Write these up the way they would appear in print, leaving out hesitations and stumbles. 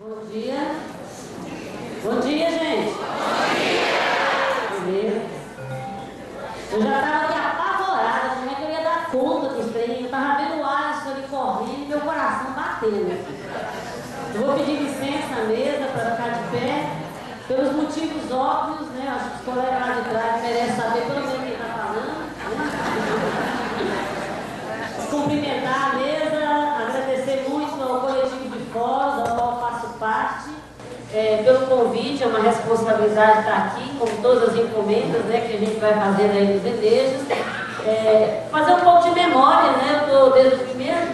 Bom dia. Bom dia, gente. Bom dia. Beleza. Eu já estava aqui apavorada, como é que eu ia dar conta dos trem. Eu estava vendo o Alisson ali correndo e meu coração batendo. Eu vou pedir licença à mesa para ficar de pé, pelos motivos óbvios, né? Acho que os colegas lá de trás merecem saber pelo menos quem está falando. Né? Cumprimentar a mesa, agradecer muito ao coletivo de fóruns, ao qual faço parte, pelo convite. É uma responsabilidade estar aqui, como todas as encomendas, né, que a gente vai fazendo aí nos Enejos. Fazer um pouco de memória, né? Eu estou desde o primeiro.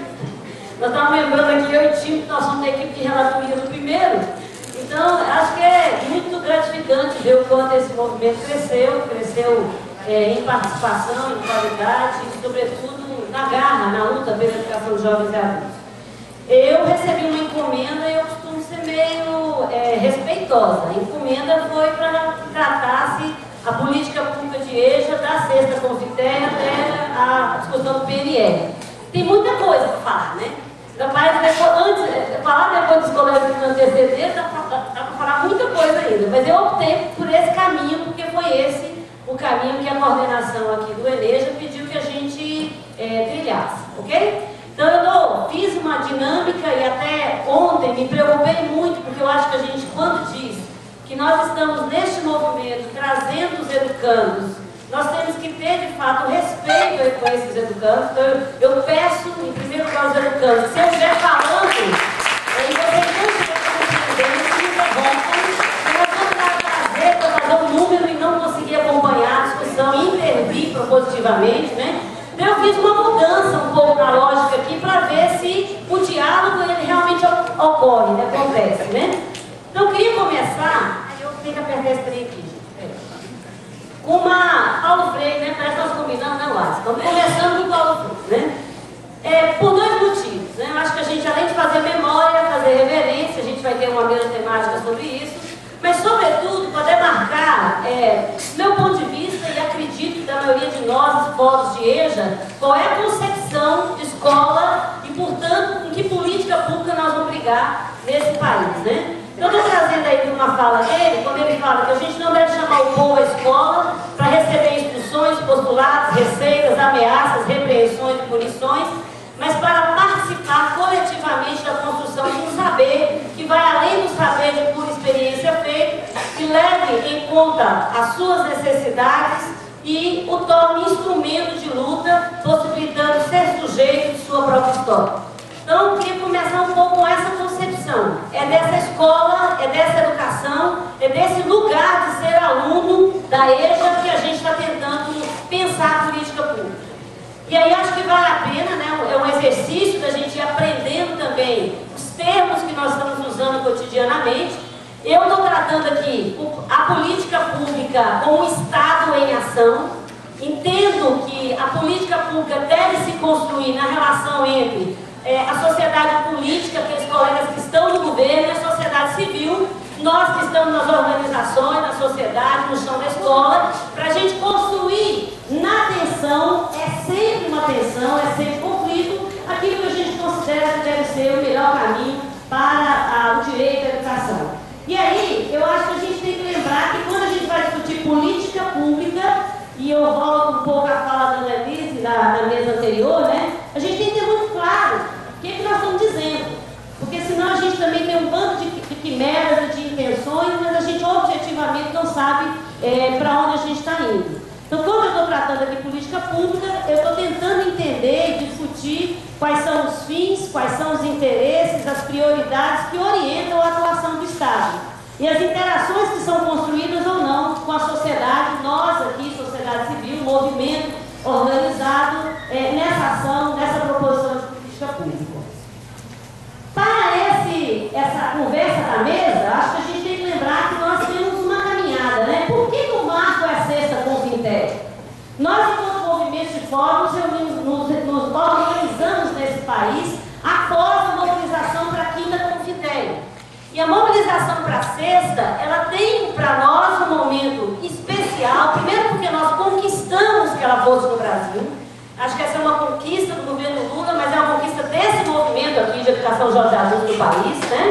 Nós estávamos lembrando aqui, eu e o time, que nós somos da equipe de relatoria do primeiro. Então, acho que é muito gratificante ver o quanto esse movimento cresceu em participação, em qualidade e, sobretudo, na garra, na luta pela educação de jovens e adultos. Eu recebi uma encomenda e eu costumo ser meio respeitosa. A encomenda foi para que tratasse a política pública de EJA, da sexta confité até a discussão do PNL. Tem muita coisa para falar, né? Falar depois dos colegas que me antecederam, dá para falar muita coisa ainda. Mas eu optei por esse caminho, porque foi esse o caminho que a coordenação aqui do Eneja pediu que a gente trilhasse, ok? Então eu fiz uma dinâmica e até ontem me preocupei muito, porque eu acho que a gente, quando diz que nós estamos neste movimento trazendo os educandos, nós temos que ter, de fato, respeito com esses educandos. Então, eu peço, em primeiro lugar, aos educandos, se eu estiver falando, e vocês não estiverem compreendendo, me interrompam, porque nós vamos trazer para fazer um número e não conseguir acompanhar a discussão e intervir propositivamente, né? Então, eu fiz uma mudança um pouco na lógica aqui para ver se o diálogo ele realmente ocorre, né? Acontece, né? Então, eu queria começar, eu tenho que apertar esse trem aqui, gente. Com uma Paulo Freire, né? Parece que nós combinamos, né, Lázaro? Estamos começando com Paulo Freire, né? Por dois motivos, né? Eu acho que a gente, além de fazer memória, fazer reverência, a gente vai ter uma mesa temática sobre isso, mas, sobretudo, poder marcar, meu ponto de vista, e acredito da maioria de nós, os povos de EJA, qual é a concepção de escola e, portanto, em que política pública nós vamos brigar nesse país, né? Então, eu estou trazendo aí uma fala dele, quando ele fala que a gente não deve chamar o povo à escola para receber instruções, postulados, receitas, ameaças, repreensões e punições, mas para participar coletivamente da construção de um saber que vai além do saber de pura experiência feita, que leve em conta as suas necessidades e o torne instrumento de luta, possibilitando ser sujeito de sua própria história. Então, eu queria começar um pouco com essa concepção. É dessa escola, é dessa educação, é desse lugar de ser aluno da EJA que a gente está tentando pensar a política pública. E aí acho que vale a pena, né? É um exercício da gente ir aprendendo também os termos que nós estamos usando cotidianamente. Eu estou tratando aqui a política pública como um Estado em ação. Entendo que a política pública deve se construir na relação entre a sociedade política, aqueles colegas que estão no governo, e a sociedade civil, nós que estamos nas organizações, na sociedade, no chão da escola, para a gente construir na tensão, sempre uma tensão, sempre conflito, aquilo que a gente considera que deve ser o melhor caminho para o direito à educação. E aí, eu acho que a gente tem que lembrar que quando a gente vai discutir política pública, e eu volto um pouco à fala da Annelise na mesa anterior, né? A gente tem que ter muito claro o que nós estamos dizendo. Porque senão a gente também tem um bando de quimeras e de intenções, mas a gente objetivamente não sabe para onde a gente está indo. Então, quando eu estou tratando aqui política pública, eu estou tentando entender e discutir quais são os fins, quais são os interesses, as prioridades que orientam a atuação do Estado. E as interações que são construídas ou não com a sociedade, nós aqui, sociedade civil, movimento organizado nessa ação, nessa proposição de política pública. Para essa conversa da mesa, acho que a gente tem que lembrar que nós temos uma caminhada, né? Por que o marco é a sexta Confintec? Nós, enquanto movimento de fórum, nos organizamos nesse país após a mobilização para a quinta Confintec. E a mobilização para a sexta, ela tem para nós um momento especial, primeiro porque nós conquistamos que ela fosse no Brasil. Acho que essa é uma conquista do governo Lula, mas é uma conquista desse movimento aqui de educação jovem adulto do país, né?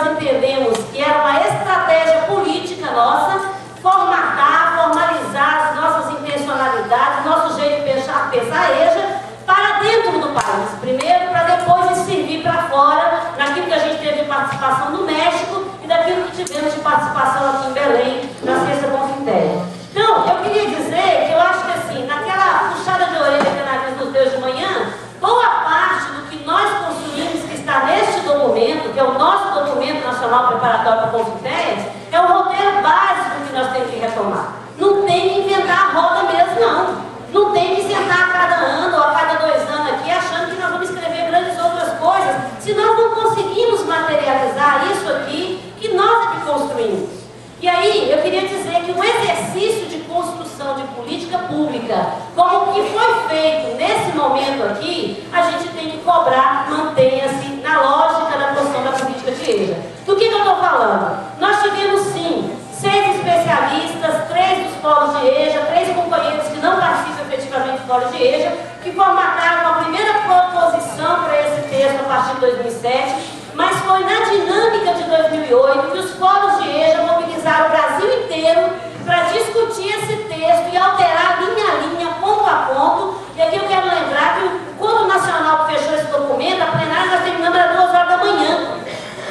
nós entendemos que era uma estratégia política nossa, formatar, formalizar as nossas intencionalidades, nosso jeito de pensar a EJA, para dentro do país. Primeiro, para depois servir para fora, naquilo que a gente teve de participação no México e daquilo que tivemos de participação aqui em Belém, na Sexta Confindéia. Então, eu queria dizer que eu acho que assim, naquela puxada de orelha que nós vimos nos Deus de manhã, boa parte do que nós construímos, que está neste documento, que é o nosso documento nacional preparatório para Confindéias, é o roteiro básico que nós temos que retomar. Não tem que inventar a roda mesmo, não. Não tem que sentar a cada ano ou a cada 2 anos aqui achando que nós vamos escrever grandes outras coisas, se nós não conseguimos materializar isso aqui que nós é que construímos. E aí, eu queria dizer que o exercício de construção de política pública, como o que foi feito nesse momento aqui, a gente tem que cobrar, mantenha-se na lógica da construção da política de EJA. Do que eu estou falando? Nós tivemos, sim, 6 especialistas, 3 dos polos de EJA, 3 companheiros que não participam efetivamente do polo de EJA, que formataram a primeira proposição para esse texto a partir de 2007, mas foi na dinâmica de 2008 que os polos de EJA mobilizaram o Brasil inteiro para discutir esse texto e alterar linha a linha, ponto a ponto. E aqui eu quero lembrar que o Encontro Nacional que fechou esse documento, a plenária nós terminamos às 2 horas da manhã.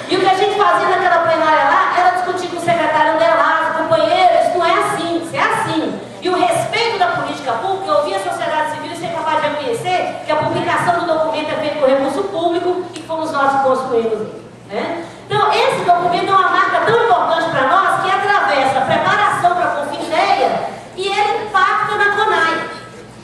E o que a gente fazia naquela plenária lá era discutir com o secretário Andelas, companheiros, isso não é assim, isso é assim. E o respeito da política pública, eu ouvi a sociedade civil e ser capaz de reconhecer que a publicação do documento é feita por recurso público e que fomos nós que construímos, né? Então, esse documento é uma marca tão importante para nós que atravessa a preparação para a Confindéia e ele impacta na CONAI.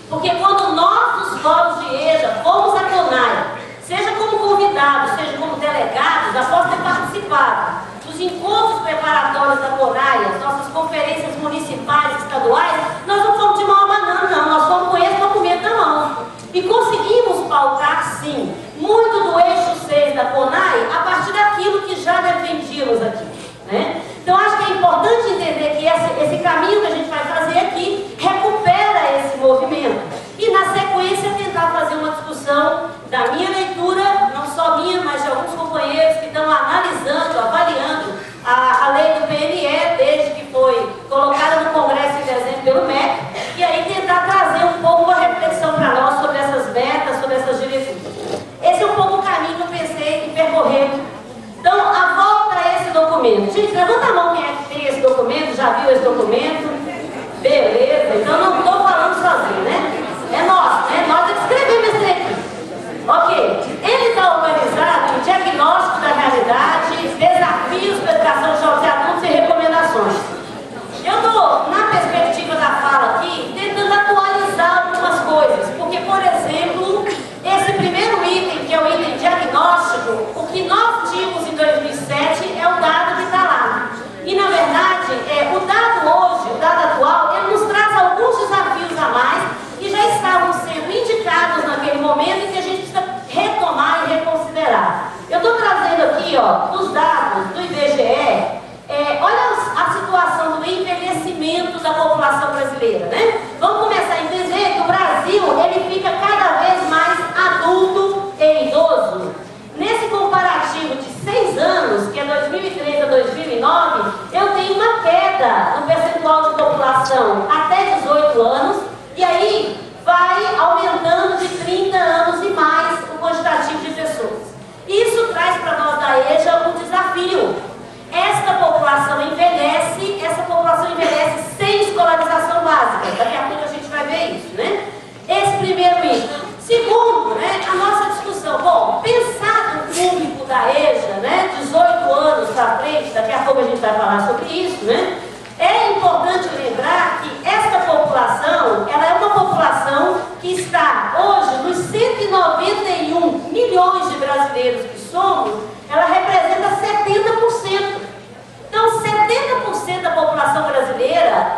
Porque quando nós, dos polos de EJA, fomos à CONAI, seja como convidados, seja como delegados, após ter participado dos encontros preparatórios da CONAI, as nossas conferências municipais e estaduais, nós não fomos de mão abanando, não, nós fomos com esse documento na mão. E conseguimos pautar, sim, muito do eixo 6 da CONAI a partir daquilo que já defendíamos aqui, né? Então, acho que é importante entender que esse caminho que a gente vai fazer aqui recupera esse movimento. E, na sequência, tentar fazer uma discussão da minha leitura, não só minha, mas de alguns companheiros que estão analisando, avaliando a lei do PNE, desde que foi colocada no Congresso em dezembro pelo MEC, e aí tentar trazer um pouco uma reflexão para nós sobre essas metas, sobre essas diretrizes. Esse é um pouco o caminho que eu pensei em percorrer. Então, a volta a esse documento. Gente, levanta a mão quem é que tem esse documento, já viu esse documento? Beleza, então não estou falando sozinho, né? É nosso, né? Nós é que escrevemos esse aqui. Ok, ele está organizado em diagnóstico da realidade, desafios para a educação de jovens e adultos e recomendações. Eu estou, na perspectiva da fala aqui, tentando atualizar algumas coisas, porque, por exemplo, esse primeiro item, que é o item diagnóstico, o que nós tínhamos em 2007 é o dado que está lá. E, na verdade, o dado hoje, o dado atual, ele nos traz alguns desafios a mais que já estavam sendo indicados naquele momento e que a gente precisa retomar e reconsiderar. Eu estou trazendo aqui, ó, os dados do IBGE, olha a situação do envelhecimento da população brasileira, né? Vamos começar a entender que o Brasil, ele fica cada vez mais adulto e idoso. Nesse comparativo de 6 anos, que é 2003 a 2009, eu tenho uma queda no percentual de população até 18 anos, e aí vai aumentando de 30 anos e mais o quantitativo de pessoas. Isso traz para nós da EJA um desafio. Essa população envelhece sem escolarização básica. Daqui a pouco a gente vai ver isso, né? Esse primeiro item. Segundo, né, a nossa discussão. Bom, pensar no público da EJA, né, 18 anos para frente, daqui a pouco a gente vai falar sobre isso, né? É importante lembrar que esta população, ela é uma população que está hoje nos 191 milhões de brasileiros que somos, ela representa 70%. Então, 70% da população brasileira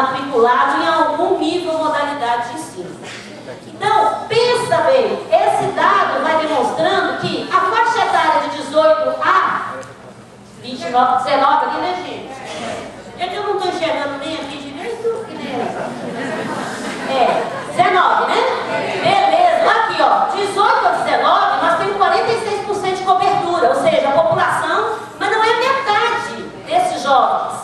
matriculado em algum nível ou modalidade de ensino. Então, pensa bem, esse dado vai demonstrando que a faixa etária de 18 a 19 ali, né, gente? É que eu não estou enxergando nem aqui direito, que nem é. 19, né? Beleza, aqui ó, 18 a 19, nós temos 46% de cobertura, ou seja, a população, mas não é metade desses jovens,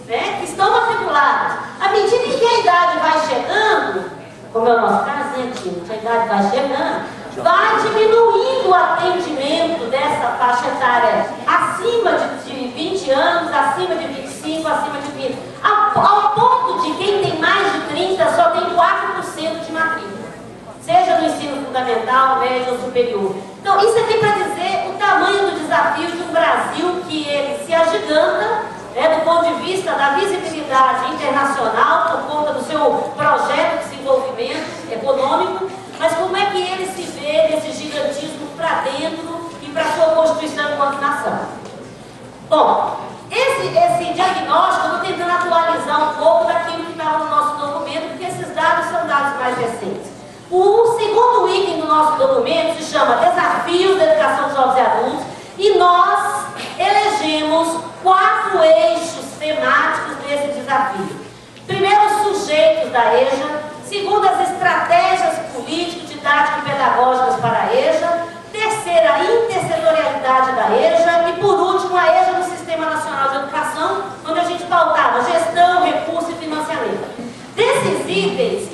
né, que estão matriculados. À medida em que a idade vai chegando, como é o nosso caso, né, Tino? A idade vai chegando, vai diminuindo o atendimento dessa faixa etária acima de 20 anos, acima de 25, acima de 20, ao ponto de quem tem mais de 30 só tem 4% de matrícula, seja no ensino fundamental, médio ou superior. Então, isso aqui para dizer o tamanho do desafio de um Brasil que ele se agiganta, né, do ponto de vista da visibilidade internacional, por conta do seu projeto de desenvolvimento econômico, mas como é que ele se vê nesse gigantismo para dentro e para a sua constituição enquanto nação. Bom, esse diagnóstico eu estou tentando atualizar um pouco daquilo que estava no nosso documento, porque esses dados são dados mais recentes. O segundo item do nosso documento se chama Desafios da Educação dos Jovens e Adultos, e nós elegemos 4 eixos temáticos desse desafio. Primeiro, os sujeitos da EJA. Segundo, as estratégias político-didáticas e pedagógicas para a EJA. Terceira, a intersetorialidade da EJA. E por último, a EJA no Sistema Nacional de Educação, onde a gente pautava gestão, recurso e financiamento. Desses itens,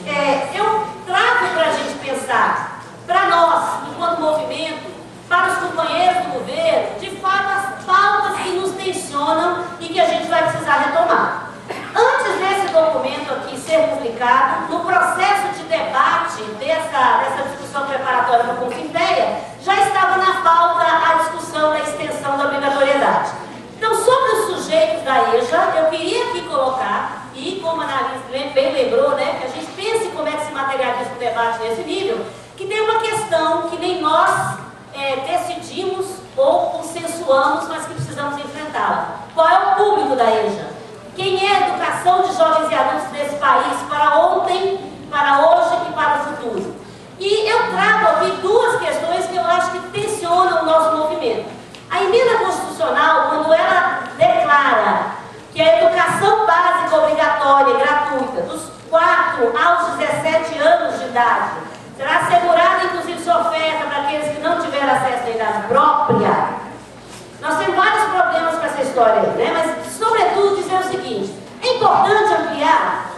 eu trago para a gente pensar, para nós, enquanto movimento, para os companheiros do governo, de fato, as pautas que nos tensionam e que a gente vai precisar retomar. Antes desse documento aqui ser publicado, no processo de debate dessa discussão preparatória para a Confinteia, já estava na pauta a discussão da extensão da obrigatoriedade. Então, sobre os sujeitos da EJA, eu queria aqui colocar, e como a Annalise bem lembrou, né, que a gente pense como é que se materializa o debate nesse nível, que tem uma questão que nem nós decidimos ou consensuamos, mas que precisamos enfrentá-la. Qual é o público da EJA? Quem é a educação de jovens e adultos nesse país para ontem, para hoje e para o futuro? E eu trago aqui 2 questões que eu acho que tensionam o nosso movimento. A emenda constitucional, quando ela declara que a educação básica obrigatória e gratuita dos 4 aos 17 anos de idade será assegurada, inclusive, sua oferta para aqueles que não tiveram acesso à idade própria. Nós temos vários problemas com essa história aí, né? Mas, sobretudo, dizer o seguinte: é importante ampliar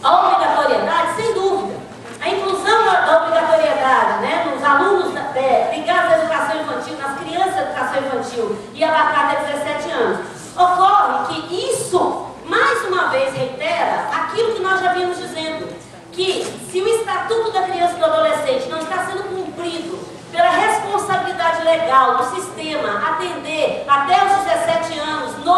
a obrigatoriedade, sem dúvida. A inclusão da obrigatoriedade, né, nos alunos ligados à educação infantil, nas crianças da educação infantil e abarcar até 17 anos. Ocorre que isso, mais uma vez, reitera aquilo que nós já vimos dizendo, que se o Estatuto da Criança e do Adolescente não está sendo cumprido pela responsabilidade legal do sistema atender até os 17 anos no